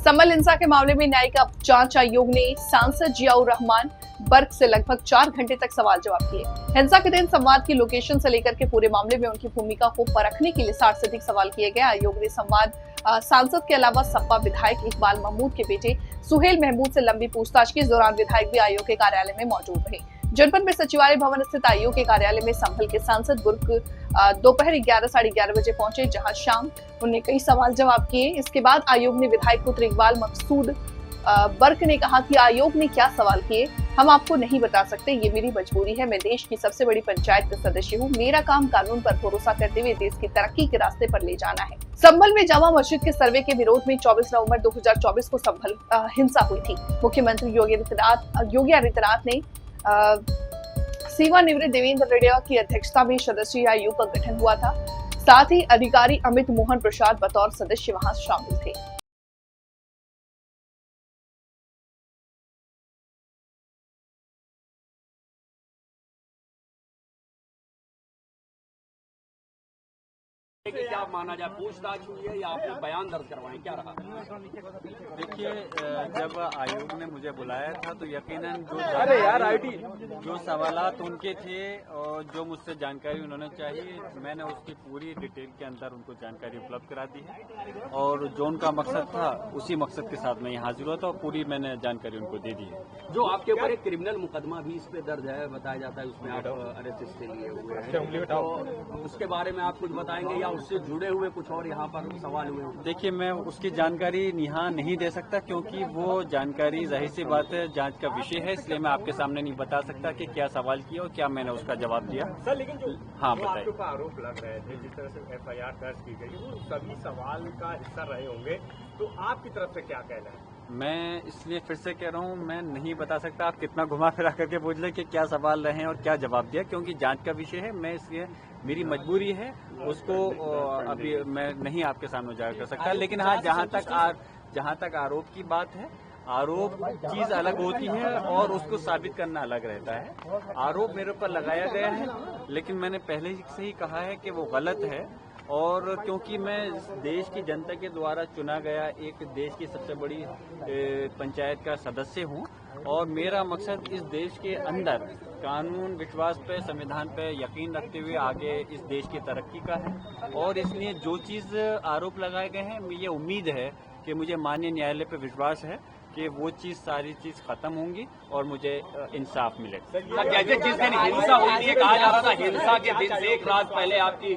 संभल हिंसा के मामले में न्यायिक जांच आयोग ने सांसद जियाउर रहमान बर्क से लगभग 4 घंटे तक सवाल जवाब किए। हिंसा के दिन संवाद की लोकेशन से लेकर के पूरे मामले में उनकी भूमिका को परखने के लिए 60 से अधिक सवाल किए गए। आयोग ने संवाद सांसद के अलावा सपा विधायक इकबाल महमूद के बेटे सुहेल महमूद से लंबी पूछताछ की। इस दौरान विधायक भी आयोग के कार्यालय में मौजूद रहे। जनपद में सचिवालय भवन स्थित आयोग के कार्यालय में संभल के सांसद बुर्क दोपहर 11 साढ़े 11 बजे पहुंचे, जहां शाम उन्होंने कई सवाल जवाब किए। इसके बाद आयोग ने विधायक पुत्र इकबाल मकसूद बर्क ने कहा कि आयोग ने क्या सवाल किए हम आपको नहीं बता सकते, ये मेरी मजबूरी है। मैं देश की सबसे बड़ी पंचायत का सदस्य हूँ। मेरा काम कानून पर भरोसा करते हुए देश की तरक्की के रास्ते पर ले जाना है। संभल में जामा मस्जिद के सर्वे के विरोध में 24 नवंबर 2024 को संभल हिंसा हुई थी। मुख्यमंत्री योगी आदित्यनाथ ने सेवानिवृत्त देवेंद्र रेड्डी की अध्यक्षता में सदस्यीय आयोग का गठन हुआ था। साथ ही अधिकारी अमित मोहन प्रसाद बतौर सदस्य वहां शामिल थे। क्या माना जाए, पूछताछ हुई है या आपने बयान दर्ज करवाए, क्या रहा? देखिए, जब आयोग ने मुझे बुलाया था तो यकीनन जो सवालात उनके थे और जो मुझसे जानकारी उन्होंने चाहिए, मैंने उसकी पूरी डिटेल के अंदर उनको जानकारी उपलब्ध करा दी है और जो उनका मकसद था उसी मकसद के साथ मैं यहाँ हाजिर हुआ था और पूरी मैंने जानकारी उनको दे दी है। जो आपके ऊपर एक क्रिमिनल मुकदमा भी इस पे दर्ज है, बताया जाता है, उसमें आप अरेस्ट इसके लिए हुए हैं, तो उसके बारे में आप कुछ बताएंगे या उससे जुड़े हुए कुछ और यहाँ पर सवाल हुए? देखिए, मैं उसकी जानकारी यहाँ नहीं दे सकता क्योंकि वो जानकारी जाहिर सी बात है जांच का विषय है, इसलिए मैं आपके सामने नहीं बता सकता कि क्या सवाल किया और क्या मैंने उसका जवाब दिया। सर, लेकिन जो हाँ, आपके ऊपर आरोप लग रहे थे, जिस तरह से FIR दर्ज की गई, वो सभी सवाल का हिस्सा रहे होंगे, तो आपकी तरफ से क्या कहना है? मैं इसलिए फिर से कह रहा हूँ, मैं नहीं बता सकता। आप कितना घुमा फिरा करके पूछ लें कि क्या सवाल रहे और क्या जवाब दिया, क्योंकि जांच का विषय है। मैं इसलिए मेरी मजबूरी है, उसको अभी मैं नहीं आपके सामने उजागर कर सकता। लेकिन हाँ, जहाँ तक आरोप की बात है, आरोप चीज अलग होती है और उसको साबित करना अलग रहता है। आरोप मेरे ऊपर लगाया गया है, लेकिन मैंने पहले से ही कहा है कि वो गलत है और क्योंकि मैं देश की जनता के द्वारा चुना गया एक देश की सबसे बड़ी पंचायत का सदस्य हूं और मेरा मकसद इस देश के अंदर कानून, विश्वास पे, संविधान पे यकीन रखते हुए आगे इस देश की तरक्की का है और इसलिए जो चीज आरोप लगाए गए हैं, ये उम्मीद है कि मुझे माननीय न्यायालय पे विश्वास है कि वो चीज सारी चीज खत्म होंगी और मुझे इंसाफ मिलेगा। जैसे जिस दिन हिंसा हुई थी, कहा जा रहा था हिंसा के दिन से एक रात पहले आपकी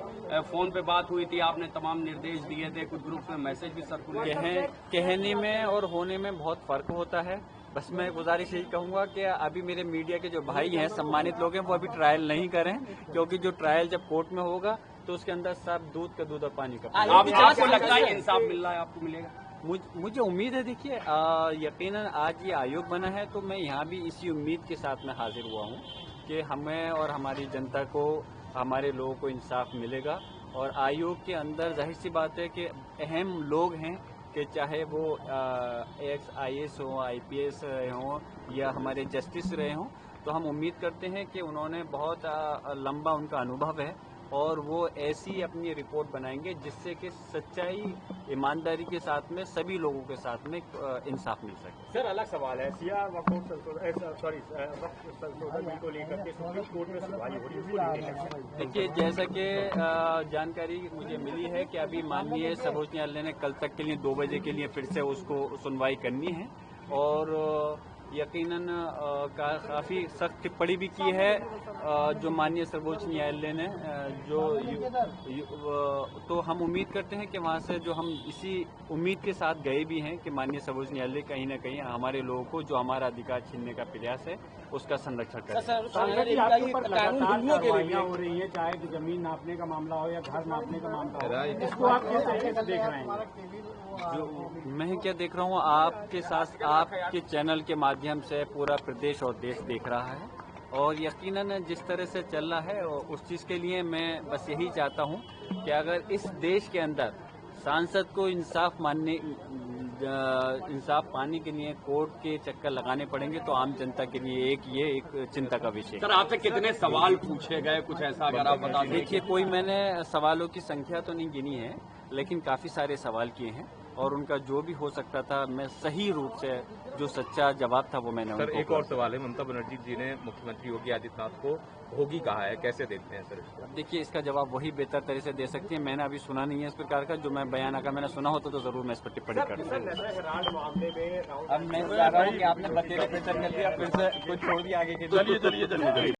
फोन पे बात हुई थी, आपने तमाम निर्देश दिए थे, कुछ ग्रुप में मैसेज भी सर्कुलेट। कहने में और होने में बहुत फर्क होता है। बस मैं गुजारिश यही कहूंगा कि अभी मेरे मीडिया के जो भाई हैं, सम्मानित लोग हैं, वो अभी ट्रायल नहीं करें, क्योंकि जो ट्रायल जब कोर्ट में होगा तो उसके अंदर सब दूध का दूध और पानी का पानी। आपको लगता है इंसाफ मिल रहा है, आपको मिलेगा? मुझे उम्मीद है। देखिए, यकीनन आज ये आयोग बना है तो मैं यहाँ भी इसी उम्मीद के साथ में हाजिर हुआ हूँ कि हमें और हमारी जनता को, हमारे लोगों को इंसाफ मिलेगा। और आयोग के अंदर जाहिर सी बात है कि अहम लोग हैं कि चाहे वो IAS हो, IPS रहे हों या हमारे जस्टिस रहे हों, तो हम उम्मीद करते हैं कि उन्होंने बहुत लंबा उनका अनुभव है और वो ऐसी अपनी रिपोर्ट बनाएंगे जिससे कि सच्चाई, ईमानदारी के साथ में सभी लोगों के साथ में इंसाफ मिल सके। सर, अलग सवाल है, सिया वक्फ संशोधन को लेकर के सुप्रीम कोर्ट में सुनवाई हो रही है। देखिए, जैसा कि जानकारी मुझे मिली है कि अभी माननीय सर्वोच्च न्यायालय ने कल तक के लिए 2 बजे के लिए फिर से उसको सुनवाई करनी है और यकीनन काफ़ी सख्त टिप्पणी भी की है जो माननीय सर्वोच्च न्यायालय ने तो हम उम्मीद करते हैं कि वहाँ से जो हम इसी उम्मीद के साथ गए भी हैं कि माननीय सर्वोच्च न्यायालय कहीं ना कहीं हमारे लोगों को जो हमारा अधिकार छीनने का प्रयास है उसका संरक्षण करें। हो रही है, चाहे जमीन नापने का मामला हो या घर नापने का मामला हो, इसको आप कैसे देख रहे हैं? जो मैं क्या देख रहा हूँ, आपके साथ, आपके चैनल के माध्यम से पूरा प्रदेश और देश देख रहा है और यकीनन जिस तरह से चल रहा है उस चीज़ के लिए मैं बस यही चाहता हूँ कि अगर इस देश के अंदर सांसद को इंसाफ पाने के लिए कोर्ट के चक्कर लगाने पड़ेंगे तो आम जनता के लिए एक चिंता का विषय। सर, आपसे कितने सवाल पूछे गए, कुछ ऐसा अगर आप बता दें? देखिए, कोई मैंने सवालों की संख्या तो नहीं गिनी है, लेकिन काफ़ी सारे सवाल किए हैं और उनका जो भी हो सकता था मैं सही रूप से जो सच्चा जवाब था वो मैंने सर उनको एक और सवाल है, ममता बनर्जी जी ने मुख्यमंत्री योगी आदित्यनाथ को भोगी कहा है, कैसे देखते हैं सर इसको? देखिए इसका जवाब वही बेहतर तरह से दे सकती है। मैंने अभी सुना नहीं है इस प्रकार का, जो मैं बयान अगर मैंने सुना होता तो जरूर मैं इस पर टिप्पणी करता। नशा हेराल्ड मामले में अब मैं चाह रहा हूँ कि आपने बतेरे बेहतर कर दिया, फिर से कुछ छोड़ दिया आगे के लिए। चलिए